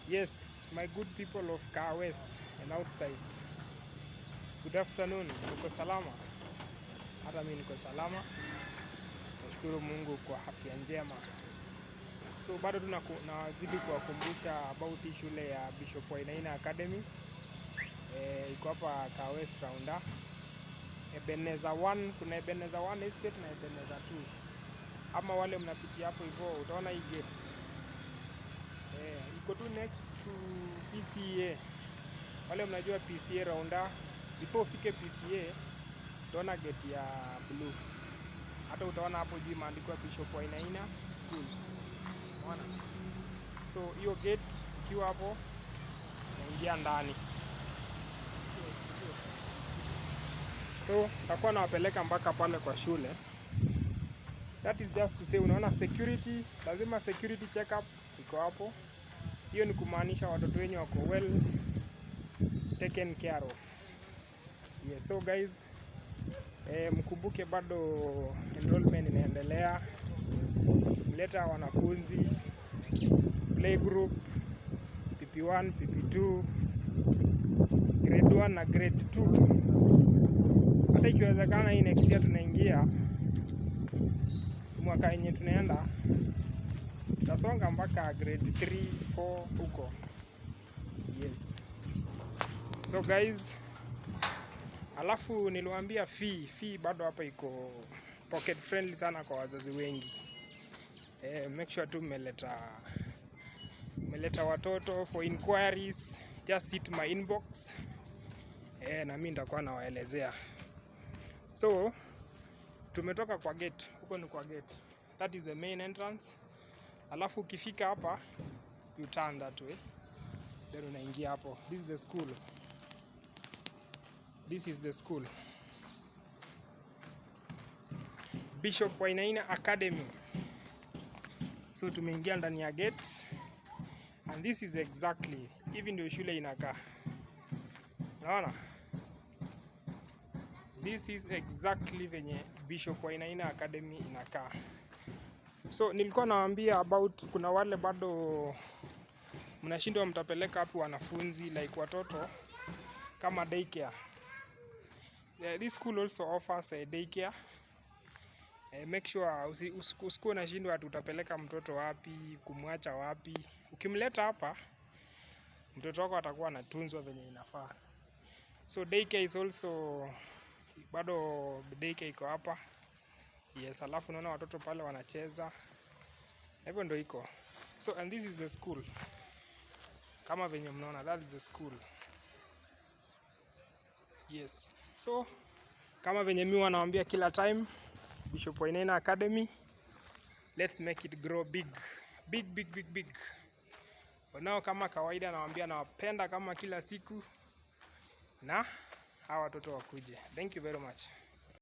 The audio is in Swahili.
Yes, my good people of Car West and outside. Good afternoon. Uko salama? Hata mimi niko salama. Nashukuru Mungu kwa afya njema. So bado tunazidi kuwakumbusha about shule ya Bishop Wainaina Academy. Iko hapa Car West Rounda. Ebeneza 1, kuna Ebeneza 1 estate na Ebeneza 2. Ama wale mnapitia hapo hivyo utaona hii gate. Iko tu next to PCA. Wale mnajua PCA Rounda, before ufike PCA utaona gate ya blue. Hata utaona hapo juu imeandikwa Bishop Wainaina School. Unaona? So hiyo gate ukiwa hapo unaingia ndani. So takuwa nawapeleka mpaka pale kwa shule. That is just to say, unaona security, lazima security check up iko hapo. Hiyo ni kumaanisha watoto wenyu wako well taken care of. Yes, so guys, mkumbuke bado enrollment inaendelea. Mleta wanafunzi playgroup PP1, PP2, grade 1 na grade 2. Hata ikiwezekana hii next year tunaingia mwaka yenye tunaenda tutasonga mpaka grade 3, 4 huko. Yes. So guys, alafu niliwaambia fee bado hapa iko pocket friendly sana kwa wazazi wengi. Make sure tu mmeleta watoto for inquiries, just hit my inbox. Na mimi nitakuwa nawaelezea. So tumetoka kwa gate, huko ni kwa gate. That is the main entrance. Alafu ukifika hapa you turn that way. Then unaingia hapo. This is the school. This is the school. Bishop Wainaina Academy. So tumeingia ndani ya gate. And this is exactly, hivi ndio shule inakaa. Unaona? This is exactly venye Bishop Wainaina Academy inakaa. So nilikuwa nawaambia about kuna wale bado mnashindwa mtapeleka hapo wanafunzi like watoto kama daycare. This school also offers a daycare. Make sure usikuwe unashindwa ati utapeleka mtoto wapi, kumwacha wapi. Ukimleta hapa mtoto wako atakuwa anatunzwa venye inafaa. So daycare is also, bado daycare iko hapa. Yes, alafu unaona watoto pale wanacheza. Hivyo ndio iko. So and this is the school. Kama venye mnaona, that is the school. Yes. So kama venye mimi wanawaambia kila time, Bishop Wainaina Academy, let's make it grow big. Big. For now, kama kawaida nawaambia nawapenda kama kila siku na hawa watoto wakuje. Thank you very much.